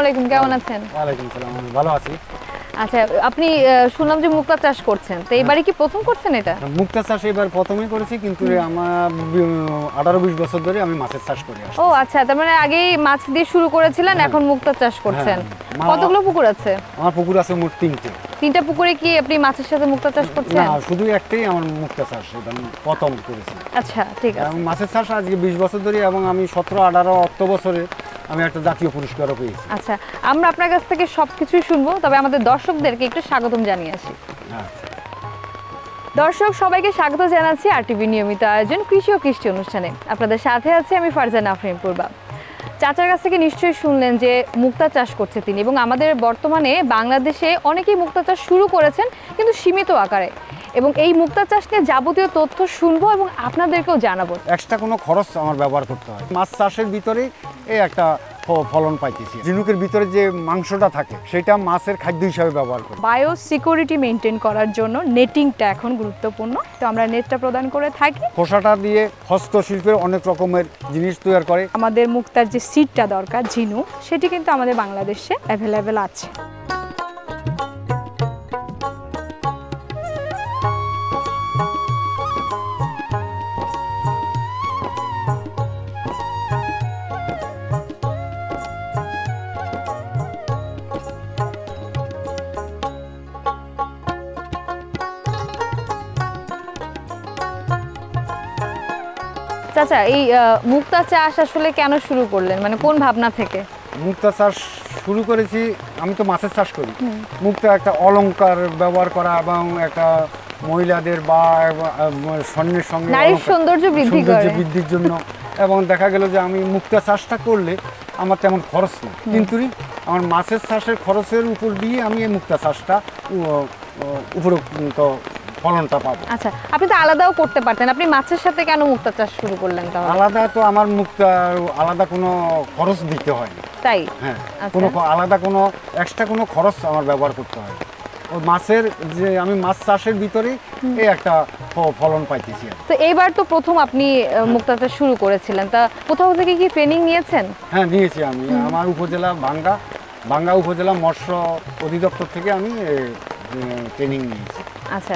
আলাইকুম, কেমন আছেন? ওয়ালাইকুম সালাম, আমি ভালো আছি। আচ্ছা, আপনি শুনলাম যে মুক্তা চাষ করছেন, তো এবারে কি প্রথম করছেন এটা? মুক্তা চাষ এবার প্রথমেই করেছি, কিন্তু আমার 18-20 বছর ধরে আমি মাছের চাষ করি। ও আচ্ছা, তার মানে আগেই মাছ দিয়ে শুরু করেছিলেন, এখন মুক্তা চাষ করছেন। কতগুলো পুকুর আছে? আমার পুকুর আছে মোট 3টা পুকুরে কি আপনি মাছের সাথে মুক্তা চাষ করছেন? না, শুধু একটাই আমার মুক্তা চাষ, এটা আমি প্রথম করেছি। আচ্ছা, ঠিক আছে। মাছের চাষ আজকে 20 বছর ধরে, এবং আমি 17-18 বছরে আমি একটা জাতীয় পুরস্কারও পেয়েছি। আচ্ছা, আমরা আপনার কাছ থেকে সবকিছুই শুনবো, তবে আমাদের দর্শকদেরকে একটু স্বাগতম জানিয়ে আসি। দর্শক সবাইকে স্বাগত জানাচ্ছি আরটিভি নিয়মিত আয়োজন কৃষি ও কৃষি অনুষ্ঠানে। আপনাদের সাথে আছি আমি ফারজানা আফরিন পূর্বা। চাচার কাছ থেকে নিশ্চয়ই শুনলেন যে মুক্তা চাষ করছে তিনি, এবং আমাদের বর্তমানে বাংলাদেশে অনেকেই মুক্তা চাষ শুরু করেছেন, কিন্তু সীমিত আকারে। এবং এই মুক্তা চাষ নিয়ে যাবতীয় তথ্য শুনবো এবং আপনাদেরকেও জানাবো। এক্সট্রা কোনো খরচ আমার ব্যবহার করতে হয়। মাছ চাষের ভিতরে এই একটা ফলন পাইতেছি। ঝিনুকের ভিতরে যে মাংসটা থাকে সেটা মাছের খাদ্য হিসাবে ব্যবহার করি। বায়ো সিকিউরিটি মেনটেন করার জন্য নেটিংটা এখন গুরুত্বপূর্ণ, তো আমরা নেটটা প্রদান করে থাকি। খোসাটা দিয়ে হস্তশিল্পের অনেক রকমের জিনিস তৈরি করে। আমাদের মুক্তার যে সিডটা দরকার ঝিনুক, সেটি কিন্তু আমাদের বাংলাদেশে অ্যাভেলেবেল আছে। চাচা, এই মুক্তা চাষ আসলে কেন শুরু করলেন, মানে কোন ভাবনা থেকে? মুক্তা চাষ শুরু করেছি, আমি তো মাছের চাষ করি। মুক্তা একটা অলংকার ব্যবহার করা, এবং একটা মহিলাদের বা স্বর্ণের সঙ্গে নারীর সৌন্দর্য বৃদ্ধির জন্য। এবং দেখা গেল যে আমি মুক্তা চাষটা করলে আমার তেমন খরচ নেই, কিন্তু আমার মাছের চাষের খরচের উপর দিয়ে আমি এই মুক্তা চাষটা উপরোক্ত ফলনটা পাবো। আচ্ছা, আপনি তো আলাদাও করতে পারতেন, আপনি মাছের সাথে কেন মুক্তা চাষ শুরু করলেন তাহলে? আলাদা তো আমার মুক্তা আলাদা কোনো খরচ দিতে হয় না। তাই? হ্যাঁ, কোনো আলাদা কোনো এক্সট্রা কোনো খরচ আমার ব্যবহার করতে হয়। ওই মাছের যে আমি মাছ চাষের ভিতরে এই একটা ফলন পাইতেছি। তো এইবার তো প্রথম আপনি মুক্তা চাষ শুরু করেছিলেন, তা কোথাও থেকে কি ট্রেনিং নিয়েছেন? হ্যাঁ, নিয়েছি আমি। আমার উপজেলা বাঙ্গা উপজেলা মৎস্য অধিদপ্তর থেকে আমি ট্রেনিং নিয়েছি। আচ্ছা,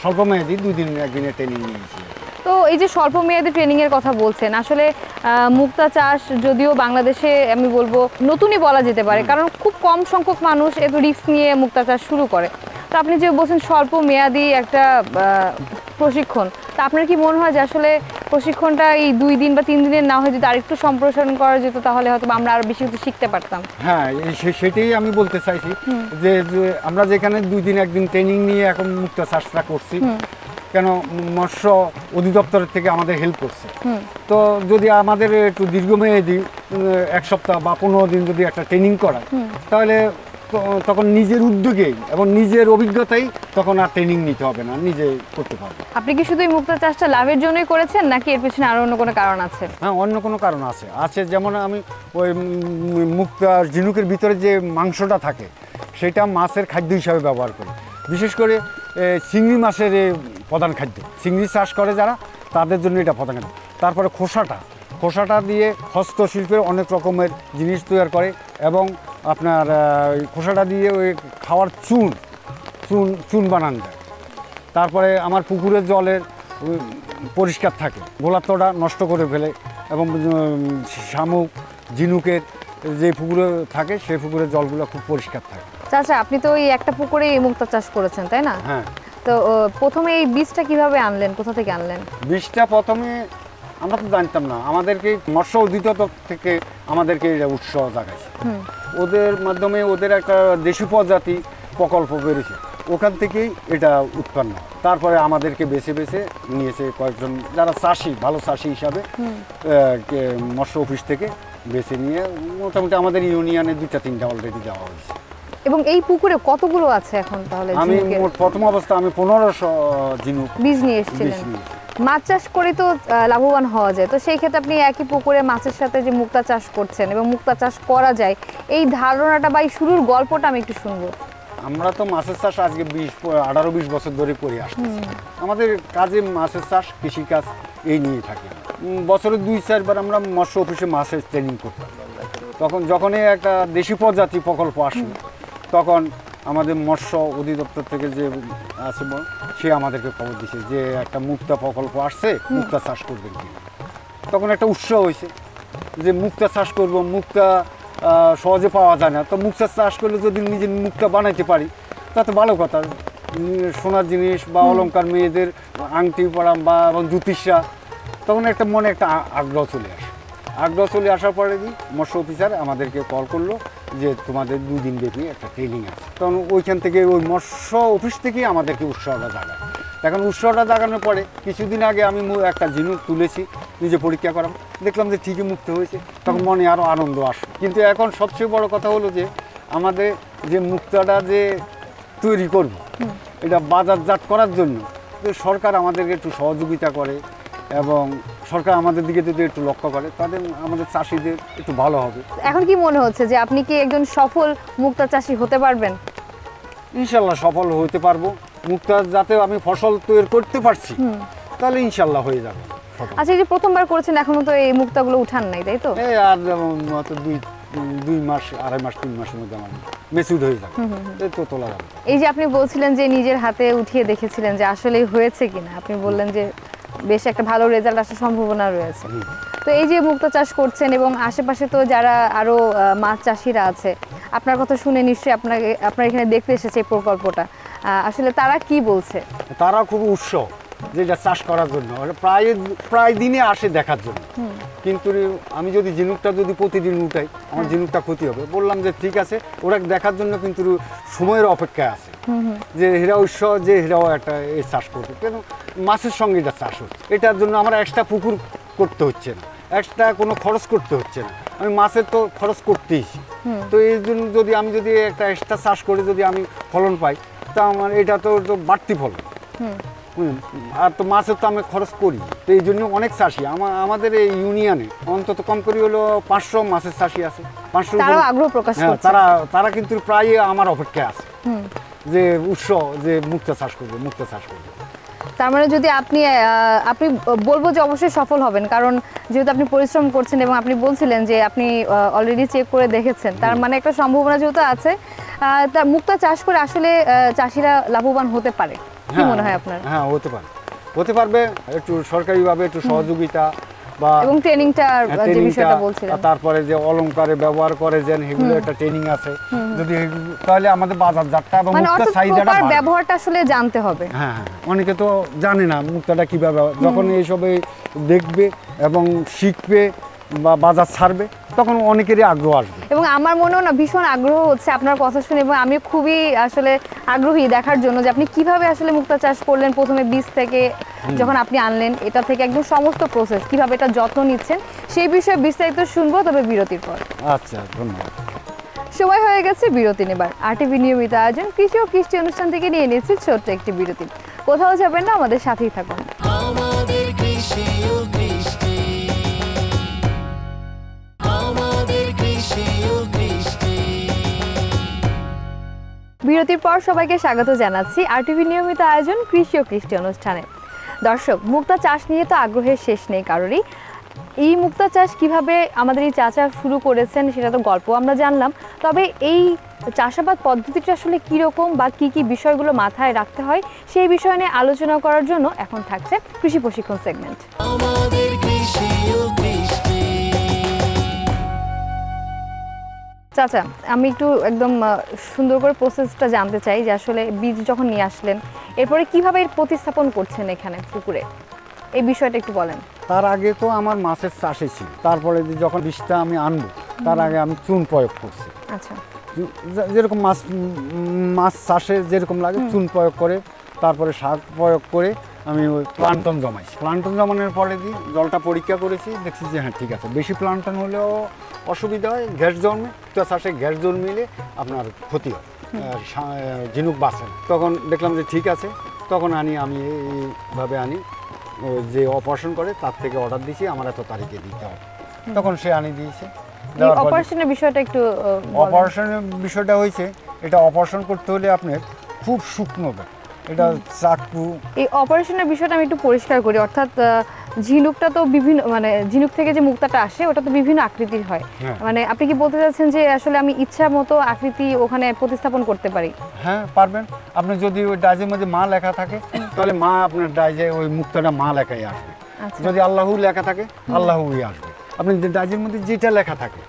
স্বল্প মেয়াদি 2 দিন 1 দিনের ট্রেনিং নিয়েছি। তো এই যে স্বল্প মেয়াদি ট্রেনিং এর কথা বলছেন, আসলে মুক্তা চাষ যদিও বাংলাদেশে আমি বলবো নতুনই বলা যেতে পারে, কারণ খুব কম সংখ্যক মানুষ এত রিস্ক নিয়ে মুক্তা চাষ শুরু করে। তো আপনি যে বলছেন স্বল্প মেয়াদি একটা প্রশিক্ষণ, তা আপনার কি মনে হয় যে আসলে প্রশিক্ষণটা এই 2 দিন বা 3 দিনের না হয়ে যদি আরেকটু সম্প্রসারণ করা যেত, তাহলে হয়তো আমরা আরো বেশি কিছু শিখতে পারতাম? হ্যাঁ, সেটাই আমি বলতে চাইছি যে আমরা যেখানে 2 দিন 1 দিন ট্রেনিং নিয়ে এখন মুক্তা চাষটা করছি, কেন মৎস্য অধিদপ্তরের থেকে আমাদের হেল্প করছে। তো যদি আমাদের একটু দীর্ঘমেয়াদী 1 সপ্তাহ বা 15 দিন যদি একটা ট্রেনিং করায়, তাহলে তখন নিজের উদ্যোগেই এবং নিজের অভিজ্ঞতাই তখন আর ট্রেনিং নিতে হবে না, নিজে করতে পারবে। আপনি কি শুধু এই মুক্তা চাষটা লাভের জন্যই করেছেন, নাকি এর পেছনে আরো অন্য কোনো কারণ আছে? হ্যাঁ, অন্য কোনো কারণ আছে। যেমন আমি ওই মুক্তা ঝিনুকের ভিতরে যে মাংসটা থাকে সেটা মাছের খাদ্য হিসাবে ব্যবহার করি। বিশেষ করে চিংড়ি মাছের প্রধান খাদ্য, চিংড়ি চাষ করে যারা, তাদের জন্য এটা প্রধান খাদ্য। তারপরে খোসাটা দিয়ে হস্তশিল্পের অনেক রকমের জিনিস তৈরি করে, এবং আপনার খোসাটা দিয়ে ওই খাওয়ার চুন বানান দেয়। তারপরে আমার পুকুরের জলের পরিষ্কার থাকে, গোলাত্মটা নষ্ট করে ফেলে, এবং শামুক ঝিনুকের যে পুকুরে থাকে সেই পুকুরের জলগুলো খুব পরিষ্কার থাকে। চাচা, আপনি তো এই একটা পুকুরে মুক্তা চাষ করেছেন, তাই না? হ্যাঁ। তো প্রথমে এই বীজটা কিভাবে আনলেন, কোথা থেকে আনলেন? বীজটা প্রথমে আমরা তো জানতাম না, আমাদেরকে মৎস্য অধিদপ্তর থেকে আমাদেরকে উৎস জাগাইছে। ওদের মাধ্যমে ওদের একটা দেশি প্রজাতি প্রকল্প বেরিয়েছে, ওখান থেকেই এটা উৎপন্ন। তারপরে আমাদেরকে বেছে নিয়েছে কয়েকজন যারা চাষি, ভালো চাষি হিসাবে মৎস্য অফিস থেকে বেছে নিয়ে মোটামুটি আমাদের ইউনিয়নে 2-3টা অলরেডি দেওয়া হয়েছে। এবং এই পুকুরে কতগুলো আছে এখন তাহলে? আমি প্রথম অবস্থা আমি 1500 ঝিনুক বীজ নিয়ে এসেছিলেন। মাছ চাষ করে তো লাভবান হওয়া যায়, তো সেই ক্ষেত্রে আপনি একই পুকুরে মাছের সাথে যে মুক্তা চাষ করছেন এবং মুক্তা চাষ করা যায়, এই ধারণাটা বা এই শুরুর গল্পটা আমি একটু শুনবো। আমরা তো মাছের চাষ আজকে 18-20 বছর ধরে করে আসছি। আমাদের কাজে মাছের চাষ, কৃষিকাজ এই নিয়ে থাকে। বছরে 2-4 বার আমরা মৎস্য অফিসে মাছের ট্রেনিং করতাম। তখন যখনই একটা দেশি প্রজাতি প্রকল্প আসলো তখন আমাদের মৎস্য অধিদপ্তর থেকে যে আছে সে আমাদেরকে খবর দিছে যে একটা মুক্তা প্রকল্প আসছে, মুক্তা চাষ করবেন কি। তখন একটা উৎসাহ হয়েছে যে মুক্তা চাষ করব, মুক্তা সহজে পাওয়া যায় না, তো মুক্তা চাষ করলে যদি নিজে মুক্তা বানাইতে পারি তাতে ভালো কথা। সোনার জিনিস বা অলংকার, মেয়েদের আংটি পরা বা এবং জ্যোতিষা, তখন একটা মনে একটা আগ্রহ চলে আসে। আগ্রহ চলে আসার পরে মৎস্য অফিসার আমাদেরকে কল করলো যে তোমাদের 2 দিন ব্যাপী একটা ট্রেনিং আছে। তখন ওইখান থেকে ওই মৎস্য অফিস থেকেই আমাদেরকে উৎসাহটা জাগায়। এখন উৎসাহটা জাগানোর পরে কিছুদিন আগে আমি একটা ঝিনুক তুলেছি, নিজে পরীক্ষা করাম, দেখলাম যে ঠিকই মুক্ত হয়েছে, তখন মনে আরও আনন্দ আসে। কিন্তু এখন সবচেয়ে বড় কথা হলো যে আমাদের যে মুক্তাটা যে তৈরি করব, এটা বাজারজাত করার জন্য সরকার আমাদেরকে একটু সহযোগিতা করে এবং সরকার আমাদের দিকে যদি একটু লক্ষ্য করে তাদের আমাদের চাষিদের একটু ভালো হবে। এখন কি মনে হচ্ছে যে আপনি কি একজন সফল মুক্তা চাষি হতে পারবেন? ইনশাল্লাহ সফল হতে পারবো। মুক্তা যাতে আমি ফসল তৈরি করতে পারছি তাহলে ইনশাল্লাহ হয়ে যাবে। আচ্ছা, এই যে প্রথমবার করেছেন এখনো তো এই মুক্তাগুলো উঠান নাই, তাই তো? এই আর যেমন মাত্র 2 মাস, 2.5 মাস, 3 মাসের মধ্যে আমার মেচুর হয়ে যাবে, এই তো তোলা যাবে। এই যে আপনি বলছিলেন যে নিজের হাতে উঠিয়ে দেখেছিলেন যে আসলেই হয়েছে কিনা, আপনি বললেন যে বেশ একটা ভালো রেজাল্ট আসার সম্ভাবনা রয়েছে। তো এই যে মুক্তা চাষ করছেন এবং আশেপাশে তো যারা আরো মাছ চাষিরা আছে, আপনার কথা শুনে নিশ্চয়ই আপনার এখানে দেখতে এসেছে এই প্রকল্পটা, আসলে তারা কি বলছে? তারা খুব উৎসাহ যে এটা চাষ করার জন্য, প্রায় দিনে আসে দেখার জন্য। কিন্তু আমি যদি ঝিনুকটা যদি প্রতিদিন উঠাই আমার ঝিনুকটা ক্ষতি হবে। বললাম যে ঠিক আছে, ওরা দেখার জন্য কিন্তু সময়ের অপেক্ষায় আছে যে হীরা উৎসাহ যে হীরাও একটা চাষ করবে, কেন মাছের সঙ্গে এটা চাষ হচ্ছে। এটার জন্য আমার এক্সট্রা পুকুর করতে হচ্ছে না, এক্সট্রা কোনো খরচ করতে হচ্ছে না, আমি মাছের তো খরচ করতেইছি। তো এই জন্য যদি আমি একটা এক্সট্রা চাষ করে যদি আমি ফলন পাই তা আমার এটা তো বাড়তি ফলন। আর তো মাছের তো আমি খরচ করি, তো এই জন্য অনেক চাষি আমাদের এই ইউনিয়নে অন্তত কম করে হলো 500 মাছের চাষি আছে। 500 আগ্রহ প্রকাশ করছে। তারা কিন্তু প্রায় আমার অপেক্ষায় আছে যে উৎসাহ যে মুক্তা চাষ করবে, মুক্তা চাষ করবে। তার মানে যদি আপনি বলবো যে অবশ্যই সফল হবেন, কারণ যেহেতু আপনি পরিশ্রম করছেন এবং আপনি বলছিলেন যে আপনি অলরেডি চেক করে দেখেছেন, তার মানে একটা সম্ভাবনা যেহেতু আছে, তা মুক্তা চাষ করে আসলে চাষিরা লাভবান হতে পারে। কি মনে হয় আপনার? হ্যাঁ, হতে পারবে একটু সরকারিভাবে একটু সহযোগিতা বা এবং ট্রেনিংটা যে বিষয়টা বলছিলেন, তারপরে যে অলংকারে ব্যবহার করে যেন এগুলো একটা ট্রেনিং আছে, যদি তাহলে আমাদের বাজারজাতটা এবং মুক্তার চাহিদাটা বাড়বে। ব্যবহারটা আসলে জানতে হবে। হ্যাঁ, অনেকে তো জানে না মুক্তাটা কিভাবে, যখন এইসবে দেখবে এবং শিখবে বা বাজার ছাড়বে তখন অনেকেরই আগ্রহ আসবে। এবং আমার মনেও না ভীষণ আগ্রহ হচ্ছে আপনার কথা শুনে, এবং আমি খুবই আসলে আগ্রহী দেখার জন্য যে আপনি কিভাবে আসলে মুক্তা চাষ করলেন, প্রথমে বীজ থেকে যখন আপনি আনলেন এটা থেকে একদম সমস্ত প্রসেস কিভাবে এটা যত্ন নিচ্ছেন সেই বিষয়ে বিস্তারিত শুনবো, তবে বিরতির পর। আচ্ছা, ধন্যবাদ। সময় হয়ে গেছে বিরতি নেবার। আরটিভি নিয়মিত আয়োজন কৃষি ও কৃষি অনুষ্ঠান থেকে নিয়ে নিয়েছি ছোট্ট একটি বিরতি। কোথাও যাবেন না, আমাদের সাথেই থাকুন। আমাদের কৃষি ও কৃষ্টি, আমাদের কৃষি ও কৃষ্টি। বিরতির পর সবাইকে স্বাগত জানাচ্ছি আরটিভি নিয়মিত আয়োজন কৃষি ও কৃষি অনুষ্ঠানে। দর্শক, মুক্তা চাষ নিয়ে তো আগ্রহের শেষ নেই কারোরই। এই মুক্তা চাষ কিভাবে আমাদের এই চাচা শুরু করেছেন সেটা তো গল্প আমরা জানলাম, তবে এই চাষাবাদ পদ্ধতিটা আসলে কীরকম বা কী কী বিষয়গুলো মাথায় রাখতে হয় সেই বিষয় নিয়ে আলোচনা করার জন্য এখন থাকছে কৃষি প্রশিক্ষণ সেগমেন্ট। আমাদের কৃষি ও কৃষ্টি। চাচা, আমি একটু একদম সুন্দর করে প্রসেসটা জানতে চাই যে আসলে বীজ যখন নিয়ে আসলেন এরপরে কিভাবে এর প্রতিস্থাপন করছেন এখানে পুকুরে, এই বিষয়টা একটু বলেন। তার আগে তো আমার মাছের চাষে ছিল, তারপরে যখন বীজটা আমি আনবো তার আগে আমি চুন প্রয়োগ করছি। আচ্ছা, যেরকম মাছ চাষে যেরকম লাগে চুন প্রয়োগ করে, তারপরে সার প্রয়োগ করে আমি ওই প্লান্টন জমাইছি। প্লান্টন জমানোর পরে জলটা পরীক্ষা করেছি, দেখছি যে হ্যাঁ ঠিক আছে। বেশি প্লান্টন হলেও অসুবিধা হয়, গ্যাস জন্মে, চাষে গ্যাস জন্মিলে আপনার ক্ষতি হয়, ঝিনুক বাঁচে না। তখন দেখলাম যে ঠিক আছে, তখন আমি এইভাবে যে অপারেশন করে তার থেকে অর্ডার দিয়েছি আমার এত তারিখে দিতে হবে, তখন সে আনিয়ে দিয়েছে। অপারেশনের বিষয়টা একটু অপারেশনের বিষয়টা হয়েছে, এটা অপারেশন করতে হলে আপনার খুব শুকনো, এটা চাকু। এই অপারেশনের বিষয়টা আমি একটু পরিষ্কার করি, অর্থাৎ ঝিনুকটা তো বিভিন্ন মানে ঝিনুক থেকে যে মুক্তাটা আসে ওটা তো বিভিন্ন আকৃতির হয়, হ্যাঁ। মানে আপনি কি বলতে চাচ্ছেন যে আসলে আমি ইচ্ছা মতো আকৃতি ওখানে প্রতিস্থাপন করতে পারি? হ্যাঁ পারবেন। আপনি যদি ওই ডাইজের মধ্যে মা লেখা থাকে তাহলে মা আপনার ডাইজে ওই মুক্তাটা মা লেখাই আসবে। আচ্ছা। যদি আল্লাহু লেখা থাকে আল্লাহুই আসবে। আপনি যে ডাইজের মধ্যে যেটা লেখা থাকে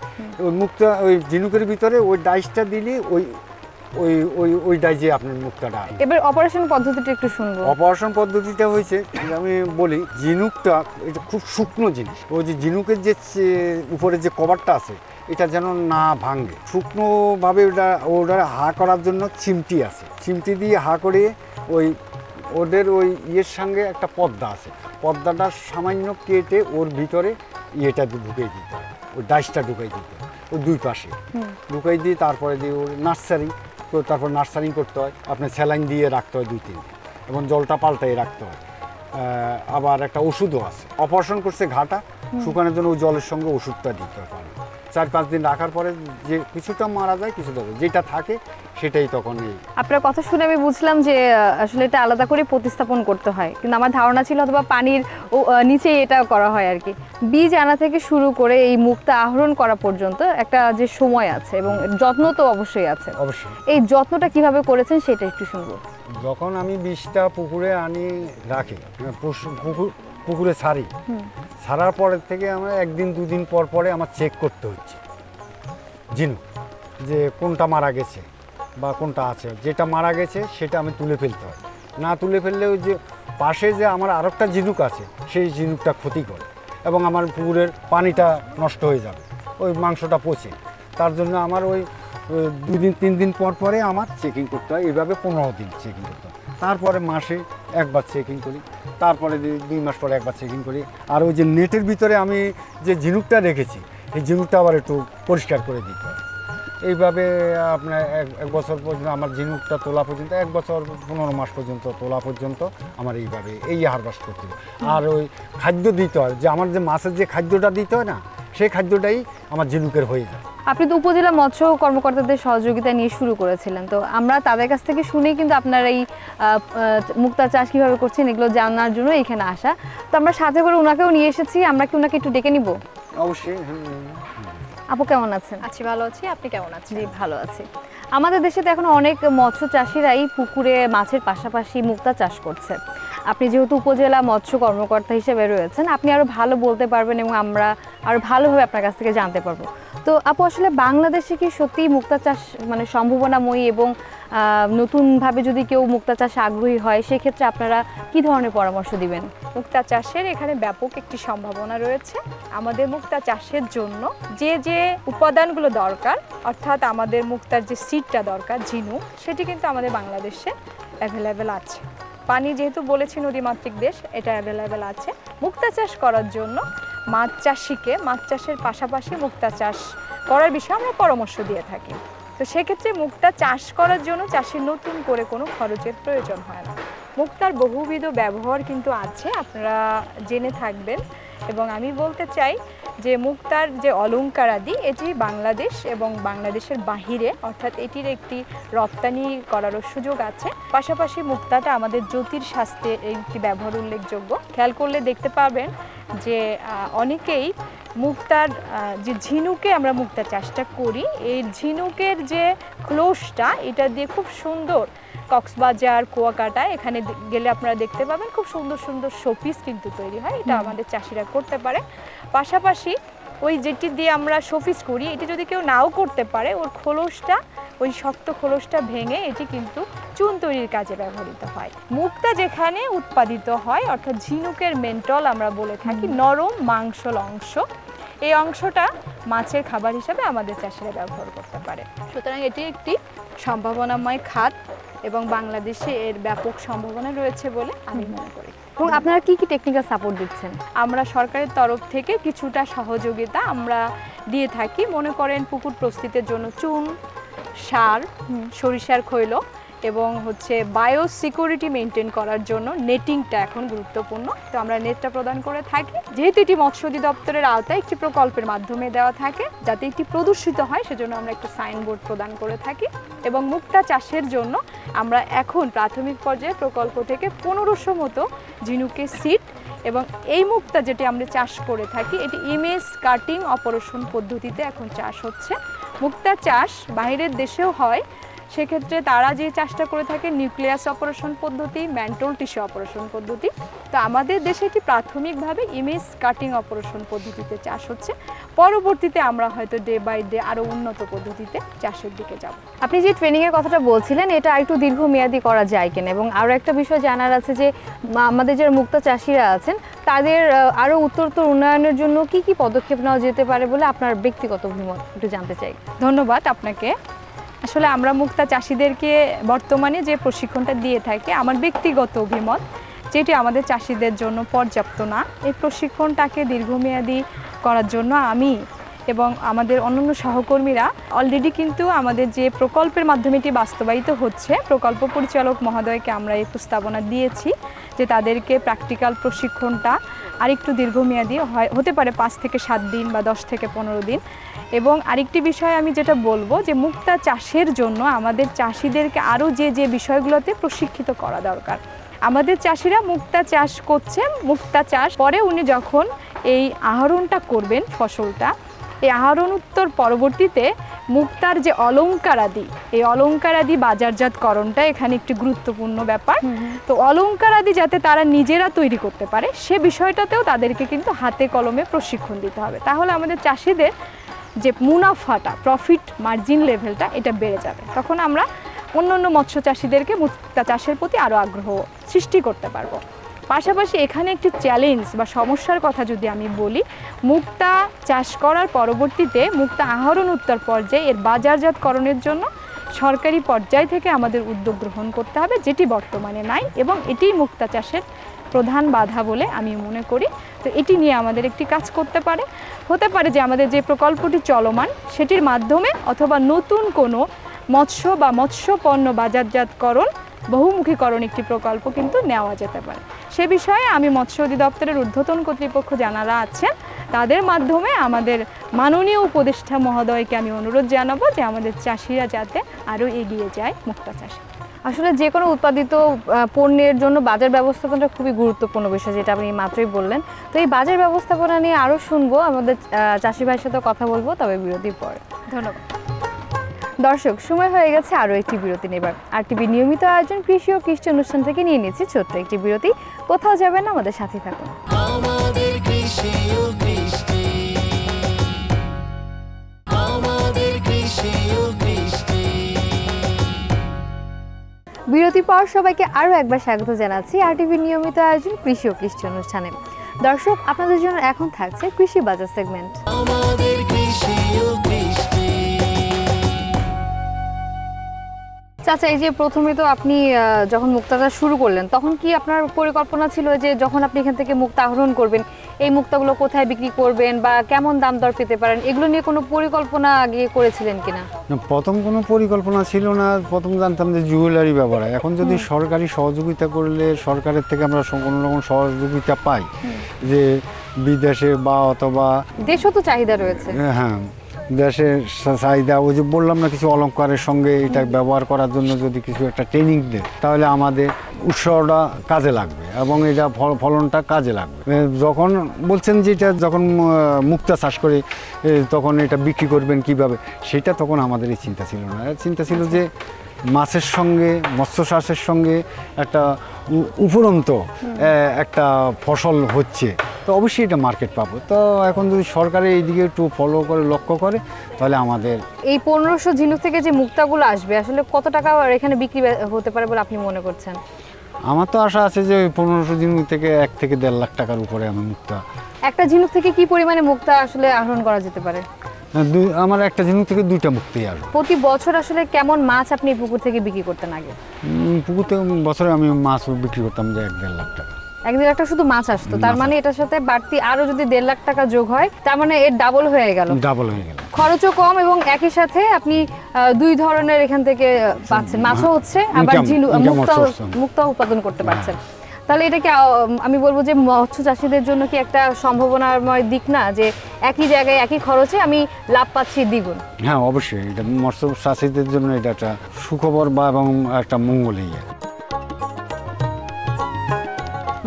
ওই মুক্তা ওই ঝিনুকের ভিতরে ওই ডাইসটা দিলে ওই ওই ওই ওই ডাইজে আপনার মুক্তাটা আসবে। এবার অপারেশন পদ্ধতিটা একটু শুনবো। অপারেশন পদ্ধতিটা হয়েছে আমি বলি, ঝিনুকটা এটা খুব শুকনো জিনিস। ওই যে ঝিনুকের যে উপরে যে কভারটা আছে এটা যেন না ভাঙে, শুকনোভাবে ওটা হা করার জন্য চিমটি আছে, চিমটি দিয়ে হা করে ওই ওদের ওই ইয়ের সঙ্গে একটা পর্দা আছে, পর্দাটা সামান্য কেটে ওর ভিতরে ইয়েটা ঢুকিয়ে দিতে হয়, ওই ডাইসটা ঢুকিয়ে দিতে হয় ওই দুই পাশে ঢুকাই দিয়ে তারপরে দিয়ে ওর নার্সারি তো তারপর নার্সারিং করতে হয়, আপনার স্যালাইন দিয়ে রাখতে হয় 2-3 দিন এবং জলটা পাল্টাই রাখতে হয়। আবার একটা ওষুধও আছে, অপারেশন করছে ঘাটা শুকানোর জন্য ওই জলের সঙ্গে ওষুধটা দিতে হয়। 4-5 দিন রাখার পরে যে কিছুটা মারা যায় কিছুটা যেটা থাকে সেটাই তখন আপনার কথা শুনে আমি বুঝলাম যে আসলে এটা আলাদা করে প্রতিস্থাপন করতে হয়, কিন্তু আমার ধারণা ছিল অথবা পানির নিচে এটা করা হয় আর কি। বীজ আনা থেকে শুরু করে এই মুক্তা আহরণ করা পর্যন্ত একটা যে সময় আছে এবং যত্ন তো অবশ্যই আছে। অবশ্যই এই যত্নটা কিভাবে করেছেন সেটা একটু শুনবো। যখন আমি বীজটা পুকুরে আনি রাখি, পুকুরে ছাড়ি, ছাড়ার পরের থেকে আমার 1-2 দিন পর পরে আমার চেক করতে হচ্ছে ঝিনুক যে কোনটা মারা গেছে বা কোনটা আছে। যেটা মারা গেছে সেটা আমি তুলে ফেলতে হয়, না তুলে ফেললে ওই যে পাশে যে আমার আরেকটা ঝিনুক আছে সেই ঝিনুকটা ক্ষতি করে এবং আমার পুকুরের পানিটা নষ্ট হয়ে যাবে, ওই মাংসটা পচে। তার জন্য আমার ওই 2-3 দিন পর পরে আমার চেকিং করতে হয়, এইভাবে 15 দিন চেকিং করতে হয়। তারপরে মাসে একবার চেকিং করি, তারপরে 2 মাস পরে একবার চেকিং করি। আর ওই যে নেটের ভিতরে আমি যে ঝিনুকটা রেখেছি এই ঝিনুকটা আবার একটু পরিষ্কার করে দিতে হয়। এইভাবে আপনার এক বছর পর্যন্ত আমার ঝিনুকটা তোলা পর্যন্ত, 1 বছর 15 মাস পর্যন্ত তোলা পর্যন্ত আমার এইভাবে এই হারভেস্ট করতে হয়। আর ওই খাদ্য দিতে হয়, যে আমার যে মাছের যে খাদ্যটা দিতে হয় না সেই খাদ্যটাই আমার ঝিনুকের হয়ে যায়। আপনি তো উপজেলা মৎস্য কর্মকর্তাদের সহযোগিতা নিয়ে শুরু করেছিলেন, তো আমরা তাদের কাছ থেকে শুনেই কিন্তু আপনার এই মুক্তা চাষ কীভাবে করছেন এগুলো জানার জন্য এখানে আসা। তো আমরা সাথে করে ওনাকেও নিয়ে এসেছি, আমরা কি ওনাকে একটু ডেকে নিব? অবশ্যই। আপু কেমন আছেন? আছি, ভালো আছি। আপনি কেমন আছেন? জি ভালো আছি। আমাদের দেশে তো এখন অনেক মৎস্য চাষিরাই পুকুরে মাছের পাশাপাশি মুক্তা চাষ করছে। আপনি যেহেতু উপজেলা মৎস্য কর্মকর্তা হিসেবে রয়েছেন, আপনি আরও ভালো বলতে পারবেন এবং আমরা আরও ভালোভাবে আপনার কাছ থেকে জানতে পারবো। তো আপু আসলে বাংলাদেশে কি সত্যি মুক্তা চাষ মানে সম্ভাবনাময়ী, এবং নতুনভাবে যদি কেউ মুক্তা চাষে আগ্রহী হয় সেক্ষেত্রে আপনারা কি ধরনের পরামর্শ দিবেন? মুক্তা চাষের এখানে ব্যাপক একটি সম্ভাবনা রয়েছে। আমাদের মুক্তা চাষের জন্য যে যে উপাদানগুলো দরকার, অর্থাৎ আমাদের মুক্তার যে সিডটা দরকার ঝিনুক, সেটি কিন্তু আমাদের বাংলাদেশে অ্যাভেলেবেল আছে। পানি যেহেতু বলেছি নদীমাতৃক দেশ, এটা অ্যাভেলেবেল আছে। মুক্তা চাষ করার জন্য মাছ চাষিকে মাছ চাষের পাশাপাশি মুক্তা চাষ করার বিষয়ে আমরা পরামর্শ দিয়ে থাকি। তো সেক্ষেত্রে মুক্তা চাষ করার জন্য চাষির নতুন করে কোনো খরচের প্রয়োজন হয় না। মুক্তার বহুবিধ ব্যবহার কিন্তু আছে, আপনারা জেনে থাকবেন। এবং আমি বলতে চাই যে মুক্তার যে অলংকারাদি এটি বাংলাদেশ এবং বাংলাদেশের বাহিরে, অর্থাৎ এটির একটি রপ্তানি করারও সুযোগ আছে। পাশাপাশি মুক্তাটা আমাদের জ্যোতির্শাস্ত্রে একটি ব্যবহার উল্লেখযোগ্য। খেয়াল করলে দেখতে পাবেন যে অনেকেই মুক্তার যে ঝিনুকে আমরা মুক্তা চাষটা করি, এই ঝিনুকের যে ক্লোজটা এটা দিয়ে খুব সুন্দর কক্সবাজার, কুয়াকাটা এখানে গেলে আপনারা দেখতে পাবেন খুব সুন্দর সুন্দর শোপিস কিন্তু তৈরি হয়। এটা আমাদের চাষিরা করতে পারে। পাশাপাশি ওই যেটি দিয়ে আমরা শোপিস করি এটি যদি কেউ নাও করতে পারে, ওর খোলসটা, ওই শক্ত খোলসটা ভেঙে এটি কিন্তু চুন তৈরির কাজে ব্যবহৃত হয়। মুক্তা যেখানে উৎপাদিত হয়, অর্থাৎ ঝিনুকের মেন্টল আমরা বলে থাকি, নরম মাংসল অংশ, এই অংশটা মাছের খাবার হিসাবে আমাদের চাষিরা ব্যবহার করতে পারে। সুতরাং এটি একটি সম্ভাবনাময় খাত এবং বাংলাদেশে এর ব্যাপক সম্ভাবনা রয়েছে বলে আমি মনে করি। এবং আপনারা কি কি টেকনিক্যাল সাপোর্ট দিচ্ছেন? আমরা সরকারের তরফ থেকে কিছুটা সহযোগিতা আমরা দিয়ে থাকি। মনে করেন পুকুর প্রস্তুতের জন্য চুন, সার, সরিষার খৈল এবং বায়ো সিকিউরিটি মেনটেন করার জন্য নেটিংটা এখন গুরুত্বপূর্ণ। তো আমরা নেটটা প্রদান করে থাকি, যেহেতু এটি মৎস্য অধিদপ্তরের আওতায় একটি প্রকল্পের মাধ্যমে দেওয়া থাকে, যাতে এটি প্রদর্শিত হয় সেজন্য আমরা একটু সাইনবোর্ড প্রদান করে থাকি। এবং মুক্তা চাষের জন্য আমরা এখন প্রাথমিক পর্যায়ে প্রকল্প থেকে 1500 মতো ঝিনুকের সিড এবং এই মুক্তা যেটি আমরা চাষ করে থাকি এটি ইমেজ কাটিং অপারেশন পদ্ধতিতে এখন চাষ হচ্ছে। মুক্তা চাষ বাইরের দেশেও হয়, সেক্ষেত্রে তারা যে চাষটা করে থাকে নিউক্লিয়াস অপারেশন পদ্ধতি, ম্যান্টল টিস্যু অপারেশন পদ্ধতি। তো আমাদের দেশে এটি প্রাথমিকভাবে ইমেজ কাটিং অপারেশন পদ্ধতিতে চাষ হচ্ছে। পরবর্তীতে আমরা হয়তো ডে বাই ডে আরও উন্নত পদ্ধতিতে চাষের দিকে যাব। আপনি যে ট্রেনিংয়ের কথাটা বলছিলেন এটা একটু দীর্ঘমেয়াদী করা যায় কিনা, এবং আরও একটা বিষয় জানার আছে যে আমাদের যারা মুক্তা চাষিরা আছেন তাদের আরও উত্তরোত্তর উন্নয়নের জন্য কি কি পদক্ষেপ নেওয়া যেতে পারে বলে আপনার ব্যক্তিগত অভিমত একটু জানতে চাই। ধন্যবাদ আপনাকে। আসলে আমরা মুক্তা চাষিদেরকে বর্তমানে যে প্রশিক্ষণটা দিয়ে থাকি, আমার ব্যক্তিগত অভিমত যেটি আমাদের চাষিদের জন্য পর্যাপ্ত না। এই প্রশিক্ষণটাকে দীর্ঘমেয়াদী করার জন্য আমি এবং আমাদের অন্যান্য সহকর্মীরা অলরেডি কিন্তু আমাদের যে প্রকল্পের মাধ্যমে এটি বাস্তবায়িত হচ্ছে, প্রকল্প পরিচালক মহোদয়কে আমরা এই প্রস্তাবনা দিয়েছি যে তাদেরকে প্র্যাকটিক্যাল প্রশিক্ষণটা আরেকটু দীর্ঘমেয়াদী হতে পারে 5 থেকে 7 দিন বা 10 থেকে 15 দিন। এবং আরেকটি বিষয় আমি যেটা বলবো যে মুক্তা চাষের জন্য আমাদের চাষিদেরকে আরও যে বিষয়গুলোতে প্রশিক্ষিত করা দরকার। আমাদের চাষিরা মুক্তা চাষ করছে, মুক্তা চাষ পরে উনি যখন এই আহরণটা করবেন ফসলটা, এই আহরণ উত্তর পরবর্তীতে মুক্তার যে অলংকারাদি, এই অলংকারাদি বাজারজাতকরণটা এখানে একটি গুরুত্বপূর্ণ ব্যাপার। তো অলংকারাদি যাতে তারা নিজেরা তৈরি করতে পারে সে বিষয়টাতেও তাদেরকে কিন্তু হাতে কলমে প্রশিক্ষণ দিতে হবে। তাহলে আমাদের চাষিদের যে মুনাফাটা, প্রফিট মার্জিন লেভেলটা এটা বেড়ে যাবে। তখন আমরা অন্যান্য মৎস্য চাষিদেরকে মুক্তা চাষের প্রতি আরও আগ্রহ সৃষ্টি করতে পারবো। পাশাপাশি এখানে একটি চ্যালেঞ্জ বা সমস্যার কথা যদি আমি বলি, মুক্তা চাষ করার পরবর্তীতে মুক্তা আহরণ উত্তর পর্যায়ে এর বাজারজাতকরণের জন্য সরকারি পর্যায় থেকে আমাদের উদ্যোগ গ্রহণ করতে হবে, যেটি বর্তমানে নাই এবং এটি মুক্তা চাষের প্রধান বাধা বলে আমি মনে করি। তো এটি নিয়ে আমাদের একটি কাজ হতে পারে যে আমাদের যে প্রকল্পটি চলমান সেটির মাধ্যমে অথবা নতুন কোনো মৎস্য বা মৎস্য পণ্য বাজারজাতকরণ বহুমুখীকরণ একটি প্রকল্প কিন্তু নেওয়া যেতে পারে। সে বিষয়ে আমি মৎস্য অধিদপ্তরের ঊর্ধ্বতন কর্তৃপক্ষ যারা আছেন তাদের মাধ্যমে আমাদের মাননীয় উপদেষ্টা মহোদয়কে আমি অনুরোধ জানাবো যে আমাদের চাষিরা যাতে আরও এগিয়ে যায় মুক্তা চাষে। আসলে যে কোনো উৎপাদিত পণ্যের জন্য বাজার ব্যবস্থাপনাটা খুবই গুরুত্বপূর্ণ বিষয়, যেটা আপনি মাত্রই বললেন। তো এই বাজার ব্যবস্থাপনা নিয়ে আরও শুনবো, আমাদের চাষি ভাইয়ের সাথে কথা বলবো, তবে বিরতির পরে। ধন্যবাদ। দর্শক, সময় হয়ে গেছে আরও একটি বিরতি নেবার। RTV নিয়মিত আয়োজন কৃষি ও কৃষি অনুষ্ঠান থেকে নিয়ে নিয়েছি ছোট্ট একটি বিরতি। কোথাও যাবেন না, আমাদের সাথে থাকুন। আমাদের কৃষি ও কৃষ্টি, আমাদের কৃষি ও কৃষ্টি। বিরতি পর সবাইকে আরও একবার স্বাগত জানাচ্ছি RTV নিয়মিত আয়োজন কৃষি ও কৃষি অনুষ্ঠানে। দর্শক, আপনাদের জন্য এখন থাকছে কৃষি বাজার সেগমেন্ট। আমাদের কৃষি ও কৃষ্টি। চাচা, এই যে প্রথমে তো আপনি যখন মুক্তাটা শুরু করলেন তখন কি আপনার পরিকল্পনা ছিল যে যখন আপনি এখান থেকে মুক্তা আহরণ করবেন এই মুক্তাগুলো কোথায় বিক্রি করবেন বা কেমন দাম দর পেতে পারেন, এগুলো নিয়ে কোনো পরিকল্পনা আগে করেছিলেন কিনা? না, প্রথম কোনো পরিকল্পনা ছিল না। প্রথম জানতাম যে জুয়েলারি ব্যবহার হয়। এখন যদি সরকারি সহযোগিতা করলে, সরকারের থেকে আমরা কোনো রকম সহযোগিতা পাই, যে বিদেশে বা অথবা দেশও তো চাহিদা রয়েছে। হ্যাঁ, দেশের চাহিদা, ওই যে বললাম না, কিছু অলংকারের সঙ্গে এটা ব্যবহার করার জন্য যদি কিছু একটা ট্রেনিং দেয় তাহলে আমাদের উৎসটা কাজে লাগবে এবং এটা ফলনটা কাজে লাগবে। যখন বলছেন যে এটা যখন মুক্তা চাষ করে তখন এটা বিক্রি করবেন কিভাবে, সেটা তখন আমাদের এই চিন্তা ছিল না। চিন্তা ছিল যে মাছের সঙ্গে, মৎস্য চাষের সঙ্গে একটা উপরন্ত একটা ফসল হচ্ছে, তো অবশ্যই এটা মার্কেট পাবো। তো এখন যদি সরকারের এই দিকে একটু ফলো করে, লক্ষ্য করে, তাহলে আমাদের এই 1500 ঝিনুক থেকে যে মুক্তাগুলো আসবে আসলে কত টাকা এখানে বিক্রি হতে পারে বলে আপনি মনে করছেন? আমার তো আশা আছে যে 1500 ঝিনুক থেকে 1 থেকে 1.5 লাখ টাকার উপরে আমি মুক্তা। একটা ঝিনুক থেকে কি পরিমাণে মুক্তা আসলে আহরণ করা যেতে পারে? আমার একটা ঝিনুক থেকে 2টা মুক্তি আসবে। প্রতি বছর আসলে কেমন মাছ আপনি এই পুকুর থেকে বিক্রি করতেন আগে? পুকুর থেকে বছরে আমি মাছ বিক্রি করতাম যে 1-1.5 লাখ টাকা। 1-1.5 লাখ টাকা শুধু মাছ আসতো, তার মানে এটার সাথে বাড়তি আরো যদি 1.5 লাখ টাকা যোগ হয় তার মানে এর ডাবল হয়ে গেল। ডাবল হয়ে গেল, খরচও কম এবং একই সাথে আপনি 2 ধরনের এখান থেকে পাচ্ছেন, মাছও হচ্ছে আবার মুক্তা উৎপাদন করতে পারছেন। তাহলে এটা কি আমি বলবো যে মৎস্য চাষিদের জন্য কি একটা সম্ভাবনাময় দিক না, যে একই জায়গায় একই খরচে আমি লাভ পাচ্ছি দ্বিগুণ? হ্যাঁ, অবশ্যই এটা মৎস্য চাষিদের জন্য এটা একটা সুখবর বা এবং একটা মঙ্গলই।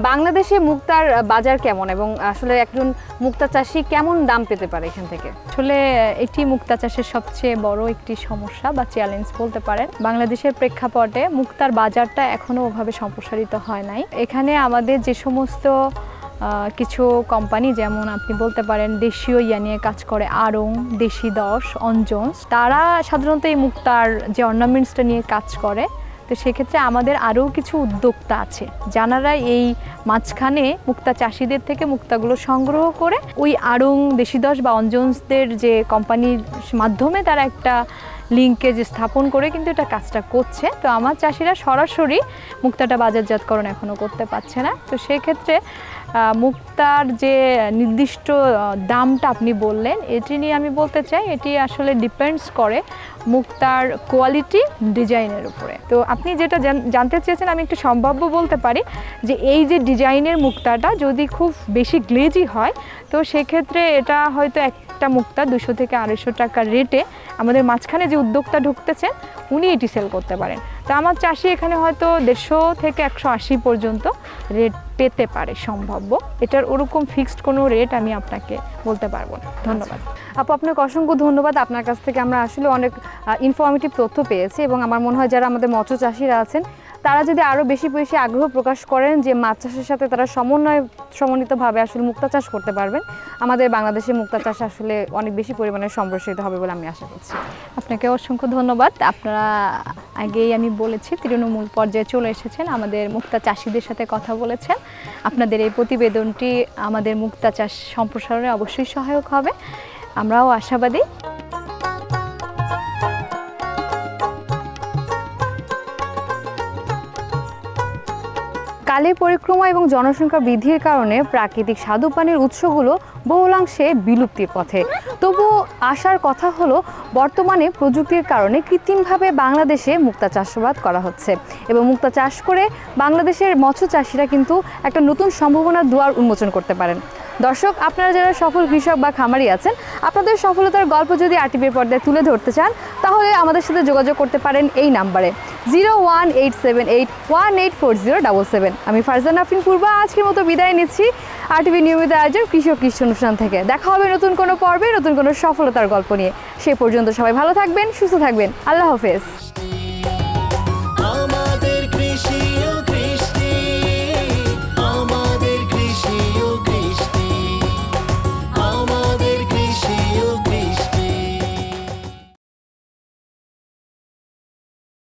বাংলাদেশে মুক্তার বাজার কেমন এবং আসলে একজন মুক্তা চাষি কেমন দাম পেতে পারে এখান থেকে? আসলে এটি মুক্তা চাষের সবচেয়ে বড় একটি সমস্যা বা চ্যালেঞ্জ বলতে পারেন। বাংলাদেশের প্রেক্ষাপটে মুক্তার বাজারটা এখনও ওভাবে সম্প্রসারিত হয় নাই। এখানে আমাদের যে সমস্ত কিছু কোম্পানি, যেমন আপনি বলতে পারেন দেশীয় ইয়া নিয়ে কাজ করে আড়ং, দেশি 10, অঞ্জনস, তারা সাধারণত এই মুক্তার যে অর্নামেন্টসটা নিয়ে কাজ করে। তো সেক্ষেত্রে আমাদের আরও কিছু উদ্যোক্তা আছে যারা এই মাঝখানে মুক্তা চাষিদের থেকে মুক্তাগুলো সংগ্রহ করে ওই আড়ং, দেশি 10 বা অঞ্জনসদের যে কোম্পানির মাধ্যমে তারা একটা লিঙ্কেজ স্থাপন করে কিন্তু এটা কাজটা করছে। তো আমার চাষিরা সরাসরি মুক্তাটা বাজারজাতকরণ এখনও করতে পারছে না। তো সেক্ষেত্রে মুক্তার যে নির্দিষ্ট দামটা আপনি বললেন, এটি নিয়ে আমি বলতে চাই এটি আসলে ডিপেন্ডস করে মুক্তার কোয়ালিটি, ডিজাইনের উপরে। তো আপনি যেটা জানতে চেয়েছেন আমি একটু সম্ভাব্য বলতে পারি যে এই যে ডিজাইনের মুক্তাটা যদি খুব বেশি গ্লেজি হয় তো সেক্ষেত্রে এটা হয়তো একটা মুক্তা 200 থেকে 250 টাকার রেটে আমাদের মাঝখানে যে উদ্যোক্তা ঢুকতেছেন উনি এটি সেল করতে পারেন। তো আমার চাষি এখানে হয়তো 150 থেকে 180 পর্যন্ত রেট পেতে পারে সম্ভাব্য। এটার ওরকম ফিক্সড কোনো রেট আমি আপনাকে বলতে পারবো না। ধন্যবাদ আপু, আপনাকে অসংখ্য ধন্যবাদ। আপনার কাছ থেকে আমরা আসলে অনেক ইনফরমেটিভ তথ্য পেয়েছি এবং আমার মনে হয় যারা আমাদের মৎস্য চাষিরা আছেন তারা যদি আরও বেশি বেশি আগ্রহ প্রকাশ করেন যে মাছ চাষের সাথে তারা সমন্বিতভাবে আসলে মুক্তা চাষ করতে পারবেন, আমাদের বাংলাদেশে মুক্তা চাষ আসলে অনেক বেশি পরিমাণে সম্প্রসারিত হবে বলে আমি আশা করছি। আপনাকে অসংখ্য ধন্যবাদ। আপনারা আগেই আমি বলেছি তৃণমূল পর্যায়ে চলে এসেছেন, আমাদের মুক্তা চাষিদের সাথে কথা বলেছেন। আপনাদের এই প্রতিবেদনটি আমাদের মুক্তা চাষ সম্প্রসারণে অবশ্যই সহায়ক হবে, আমরাও আশাবাদী। কালের পরিক্রমা এবং জনসংখ্যা বৃদ্ধির কারণে প্রাকৃতিক স্বাদু পানির উৎসগুলো বহুলাংশে বিলুপ্তির পথে। তবুও আশার কথা হলো বর্তমানে প্রযুক্তির কারণে কৃত্রিমভাবে বাংলাদেশে মুক্তা চাষাবাদ করা হচ্ছে এবং মুক্তা চাষ করে বাংলাদেশের মৎস্য চাষিরা কিন্তু একটা নতুন সম্ভাবনার দুয়ার উন্মোচন করতে পারেন। দর্শক, আপনারা যারা সফল কৃষক বা খামারি আছেন, আপনাদের সফলতার গল্প যদি আরটিভির পর্দায় তুলে ধরতে চান তাহলে আমাদের সাথে যোগাযোগ করতে পারেন এই নাম্বারে 01878184077। আমি ফারজানা আফরিন পূর্বা আজকের মতো বিদায় নিচ্ছি আরটিভি নিয়মিত আয়োজন কৃষক কৃষি অনুষ্ঠান থেকে। দেখা হবে নতুন কোনো পর্বে নতুন কোনো সফলতার গল্প নিয়ে। সে পর্যন্ত সবাই ভালো থাকবেন, সুস্থ থাকবেন। আল্লাহ হাফেজ।